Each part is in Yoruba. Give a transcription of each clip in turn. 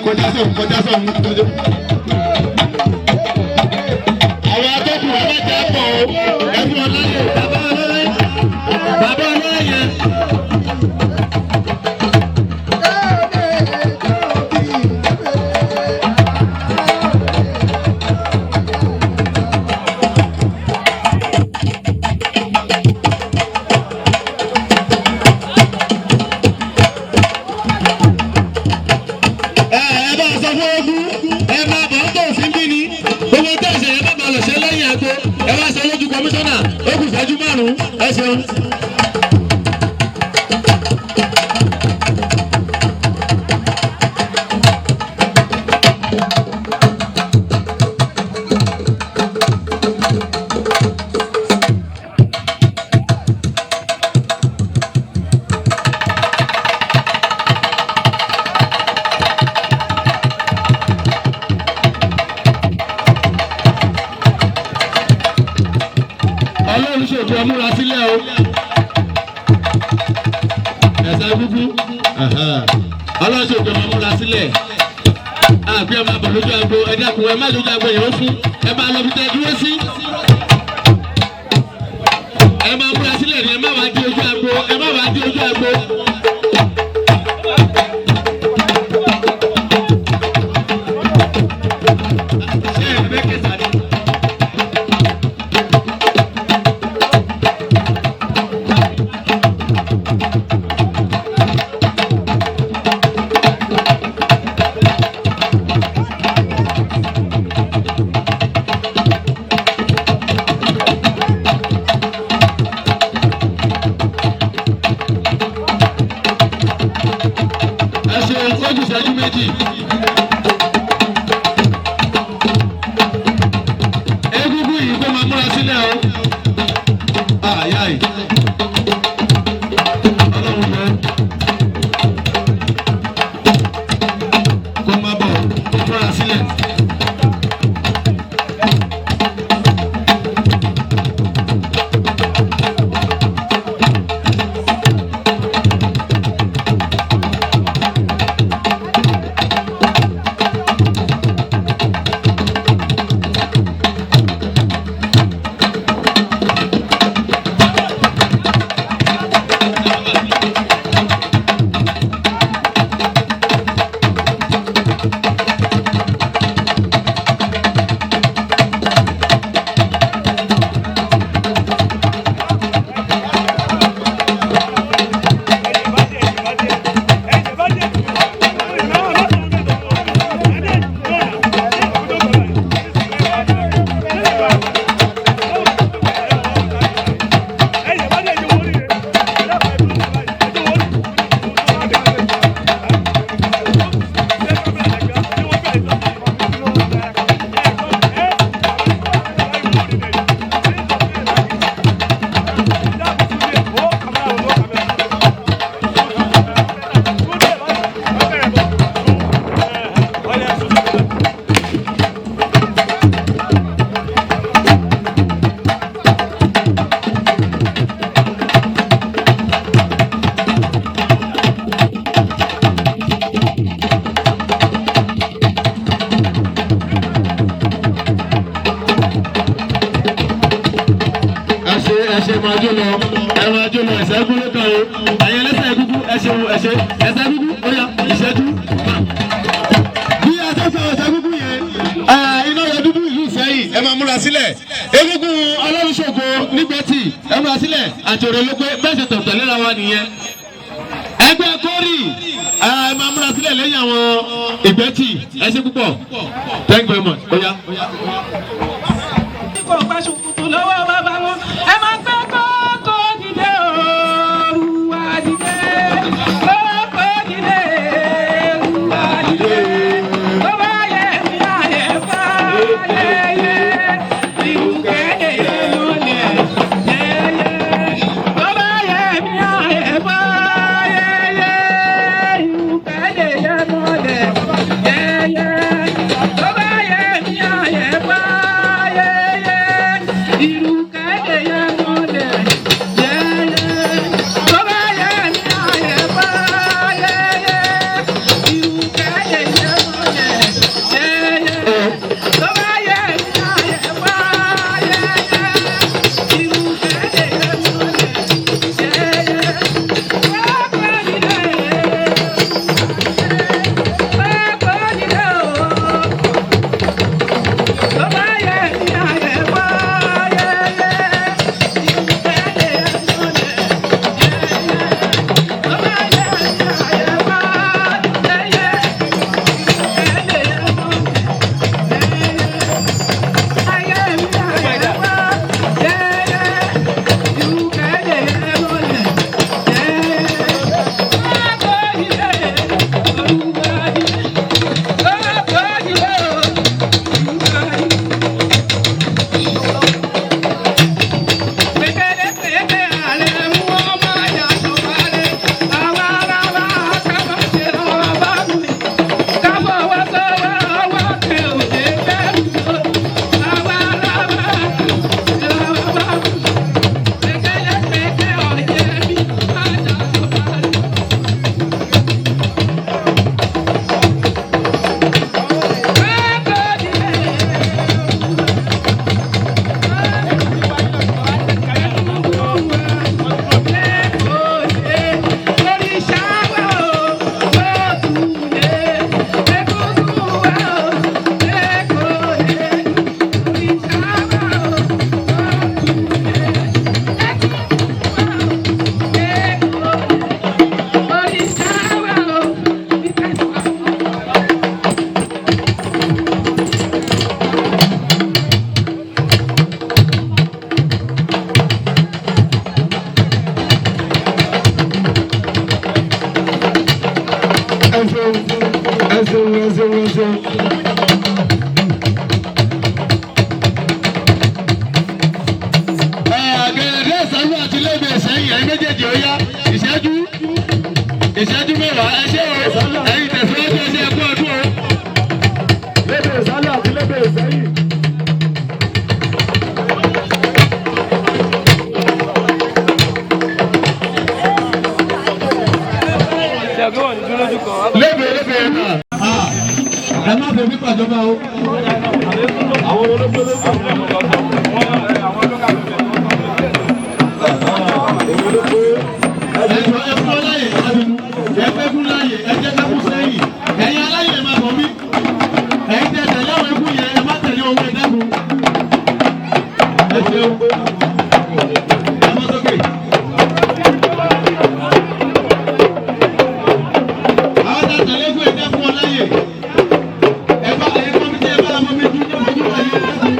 kọjá sọ̀hún. Àwọn akẹ́kọ̀ọ́ ẹ má jẹ́ pọ̀ o, ẹ̀fún ọláyè, bàbá ọláyè. Ọlọ́sọ̀ òjò máa múra sílẹ̀. Àbí ẹ máa bọ̀ lójú agbo, ẹ dákun ẹ má lójú agbo yẹn ó fún. Ẹ máa lọ bí tẹ dúró sí. Ẹ máa múra sílẹ̀ ni ẹ má wá di ojú agbo, ẹ má wá di ojú agbo. Ṣé ẹ bẹ́ kẹta ni? Egungun yìí kó máa múra sílẹ̀ o. Ayáì. Ọlọ́run yẹn. Kó máa bọ̀ múra sílẹ̀. Ẹsẹ̀ máa jó lọ, ẹ máa jó lọ, ẹsẹ̀ gúnlé kan o, ẹ̀yin ẹlẹ́sẹ̀ gúgú, ẹsẹ̀ gúgú, ó yá, ìṣẹ́jú. Bí a ṣe sọ ẹsẹ̀ gúgú yẹn, iná yẹ dúdú ìlú Ìṣẹ́yìn, ẹ máa múra sílẹ̀. Egungun Ọlọ́runṣògo nígbẹ́tì, ẹ múra sílẹ̀, àtòrè ló pé bẹ́ẹ̀ ṣe tọ̀tọ̀ léra wa nìyẹn. Ẹgbẹ́ kórì, ẹ máa múra sílẹ̀ lẹ́yìn àwọn ìgbẹ́tì, ẹ ṣé púpọ̀. Thank you very much, ó yá. Yeah. ìṣẹ́jú mẹ́wàá ẹ ṣé o ẹ̀yin tẹ̀síwájú ẹ ṣé ẹ kú ọdún o. lébè ìsálẹ̀ àti lébè ìsẹ́yìn. lébè ẹ̀ka ẹ má fẹ́ pípa ìjọba o. àwọn olóṣèlú ẹ̀fọ́ láyè ẹ̀fẹ́ fún láyè ẹ̀jẹ̀ kákú sẹ́yìn ẹ̀yin aláyè máa bọ̀ mí ẹ̀yin tẹ̀ tẹ̀lé àwọn ẹkú yẹn ẹ má tẹ̀lé ohun ẹ̀dẹ́kun ẹ ṣeun ẹ mọ́ sókè. àwọn tẹ̀ tẹ̀lé fún ẹ̀dẹ́kun ọláyè ẹ bá ẹ̀yin kọ́mítì ẹ bá la mọ́ mi dún ní ojú ayé ẹ̀dẹ́kun.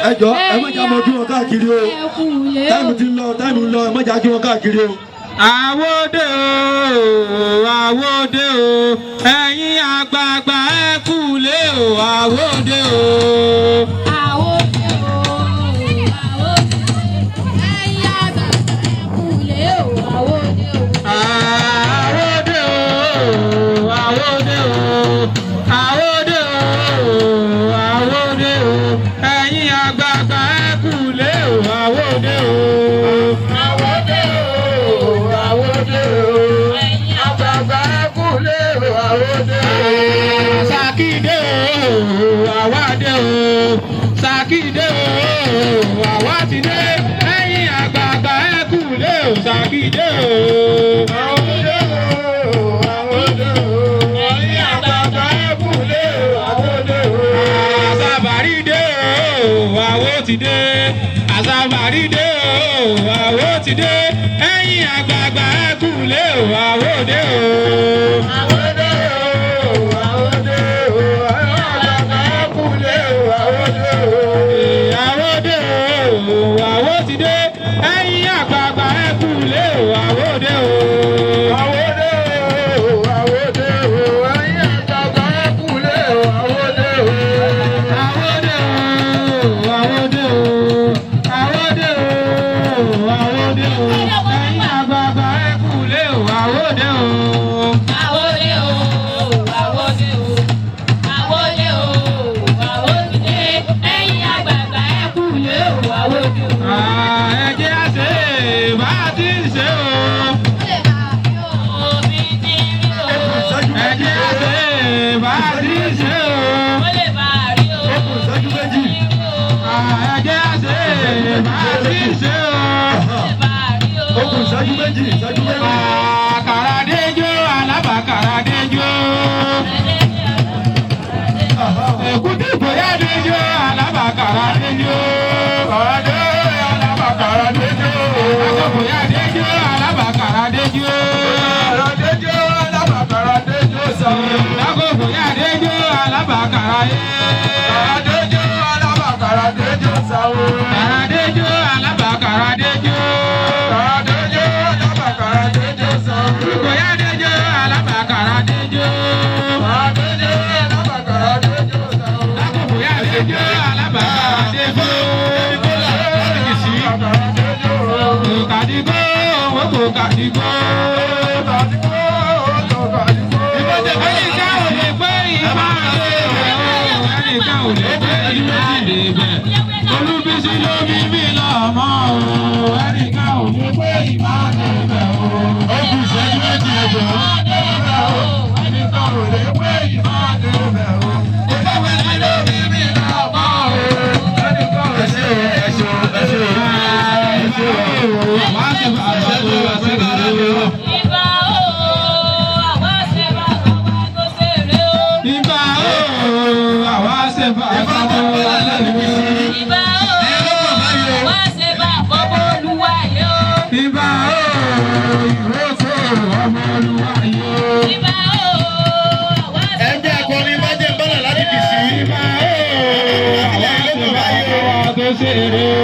ẹjọ́ ẹ má jà mọ́ kí wọn káàkiri o táìmù ti ń lọ táìmù ń lọ ẹ má jà kí wọn káàkiri o. àwòdè o àwòdè o ẹ̀yin àgbààgbà ẹ kú lé o àwòdè o. àwòdè o àwòdè ẹ̀yin àgbààgbà ẹ kú lé o àwòdè o. àwòdè o àwòdè o àwòdè o àwòdè o ẹ̀yin àgbààgbà ẹ kú lé o àwòdè o. àwòdè o. Sàkídé o àwa dé o Sàkídé o àwa ti dé ẹ̀yin àgbààgbà ẹ kú lé o Sàkídé o. Àwọn dé o àwọn dé o ẹ̀yin àgbààgbà ẹ kú lé o àwọn dé o. Àsàbàrí dé o àwo ti dé Àsàbàrí dé o àwo ti dé ẹ̀yin àgbààgbà ẹ kú lé o àwo dé o. Kàràdéjó alábàkàràdéjó. Èkúté ìgbòyàdéjó alábàkàràdéjó. Kàràdéjó alábàkàràdéjó. Àkọ́kọ̀yàdéjó alábàkàràdéjó. Kàràdéjó alábàkàràdéjó sọ̀rọ̀. Àkọ́kọ̀yàdéjó alábàkàràdéjó. Kàràdéjó alábàkàràdéjó sọ̀rọ̀. Kàràdéjó alábàkàràdéjó. Olúbísí ló bí mi lọ́mọ o, ẹnìkan ò lè pé ìmáàlè bẹ̀ o. Ó kù ìṣẹ́jú méjì ẹ̀jọ̀. Ẹnìkan ò lè pé ìmáàlè bẹ̀ o. Olúbísí ló bí mi lọ́mọ o, ẹnìkan ò lè pé ìmáàlè bẹ̀ o. Wá sí àṣẹ́jú àṣẹ́jú. Ìbà o, àwa ṣe bá àwa tó ṣeré o. Ìbà o, àwa ṣe bá àwa tó ṣeré o.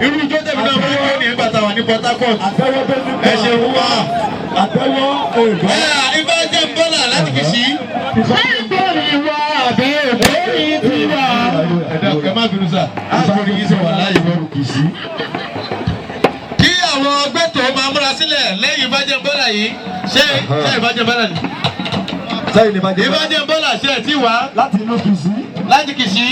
Irú ijó tẹ̀mí náà fún ìwé ní ẹgbàá táwọn ní Port Harcourt. Ẹ ṣe wúwá. Àtẹ́wọ́ òògùn. Ifá jẹ́ bọ́là láti kì í sí. Ìgbóni wa àbí òbóni ti wà. Ẹ má bínú sà, àbúrò yìí ṣe wà láàyè lọ́rùn kì í sí. Kí àwọn gbẹ́tọ̀ máa múra sílẹ̀ lẹ́yìn Ifá jẹ́ bọ́là yìí, ṣé Ifá jẹ́ bọ́là ni? Ifá jẹ́ bọ́là ṣe ẹ̀ tí wá. Láti inú kì í sí. Láti kì í sí.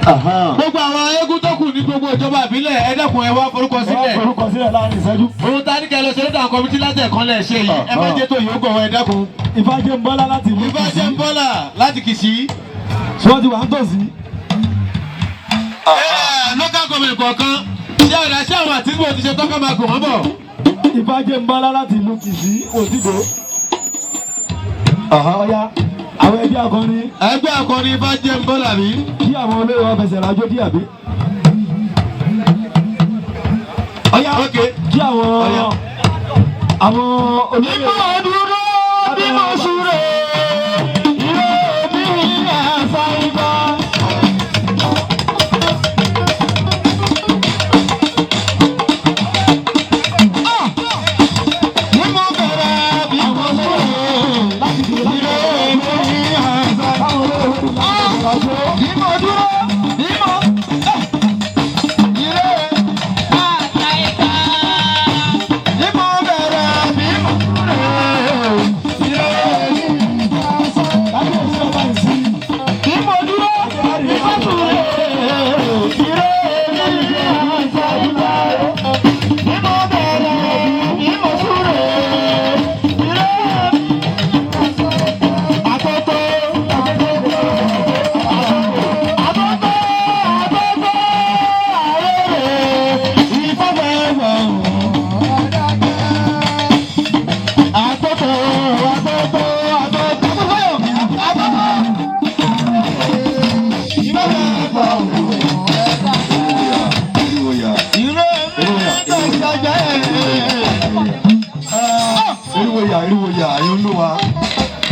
Gbogbo àwọn eégún tó kù ní gbogbo ìjọba ìbílẹ̀ ẹ dẹ́kun ẹ wá forúkọ sílẹ̀. Forúkọ sílẹ̀ láàrin ìṣẹ́jú. Ohun tá a ní kẹ́ lọ ṣe lọ́dọ̀ àwọn kọmitì láti ẹ̀kan lẹ̀ ṣe yìí. Ẹ má jẹ́ tó yìí ó gbọ̀wọ́ ẹ dẹ́kun. Ifá jẹ́ bọ́lá láti ìlú Kìsì. Ifá jẹ́ bọ́là láti Kìsì. Ṣé wọ́n ti wà ń tòsí? Local government kọ̀ọ̀kan ṣé ọ̀dà ṣé àwọn àtìgbò ti ṣe tọ́ka máa gùn wọ́n bọ̀. ìfàjẹ́ ń bala láti ìlú Kìsì òdìdó. Ọ̀ya àwọn ẹgbẹ́ akọni. Ẹgbẹ́ akọni ìfàjẹ́ ń bọ́là mi. Kí àwọn olóyè wa fẹsẹ̀ rájò díà bí. Ọ̀ya kí àwọn olóyè. Ìmọ̀ dúró bí mo súre, ìró mi ẹ̀fà ibà. Ní mo bẹ̀rẹ̀ bí mo súre, ìró mi ẹ̀fà ibà. Bí mo dúró bí mo.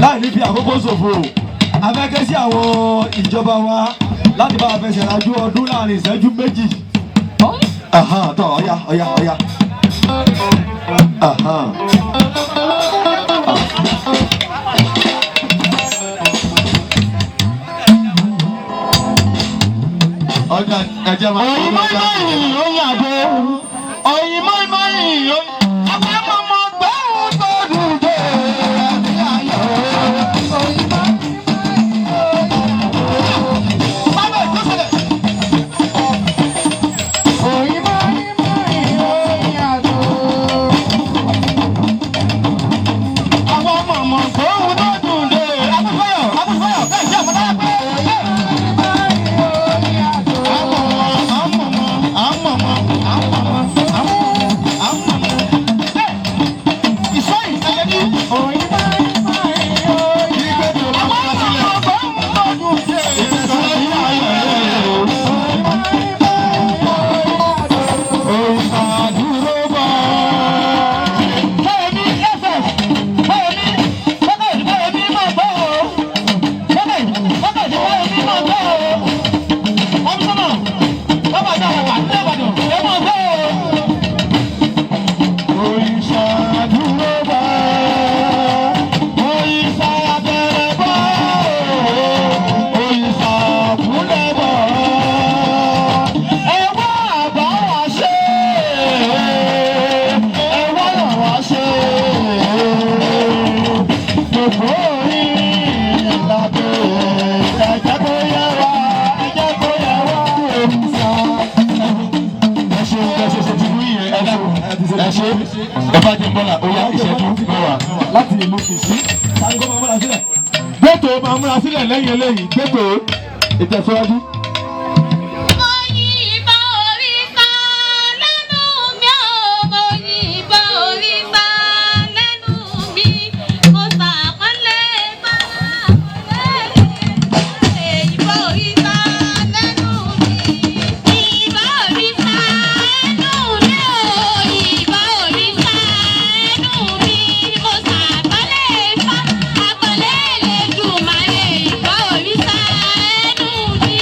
Láì ní fi àkókò ṣòfò afẹ́kẹ́ sí àwọn ìjọba wa láti bá a fẹsẹ̀ rájú ọdún láàrin ìṣẹ́jú méjì. Tọ́ ọ̀ya. Ọjà ẹ̀jẹ̀ máa ń bọ̀. Ó yàgò, ọ̀yìn mọ́ìmọ́ì ó àbámọ́mọ́ gbẹ́hùn tó dùn dé ẹ̀mí ayọ̀. Bábẹ̀ tó ṣẹlẹ̀. Ọ̀yìn mọ́ìmọ́ì ó yàgò. Àwọn mọ̀mọ́ gbẹ́hùn tó dùn dé abúfẹ́yọ̀ bẹ́ẹ̀ jẹ́ àmọ́tá pé. Ẹ̀fà jẹ́ bọ́là ó yá ìṣẹ́jú mẹ́wàá. Láti ìlú Kìsì. Sango máa múra sílẹ̀. Gbẹ́tò máa múra sílẹ̀ lẹ́yìn eléyìí. Gbẹ́tò ìtẹ̀síwájú. Àpọ̀lẹ́ lè dùn máa lè gbọ́ òrìṣà ẹnu mi.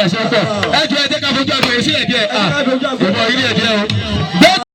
ẹ̀ṣẹ̀ pọ̀ ẹ jọ ẹ jẹ́ ká fojú àgbẹ̀ sílẹ̀ díẹ̀ ìbọn ilé ẹ̀ díẹ̀ o.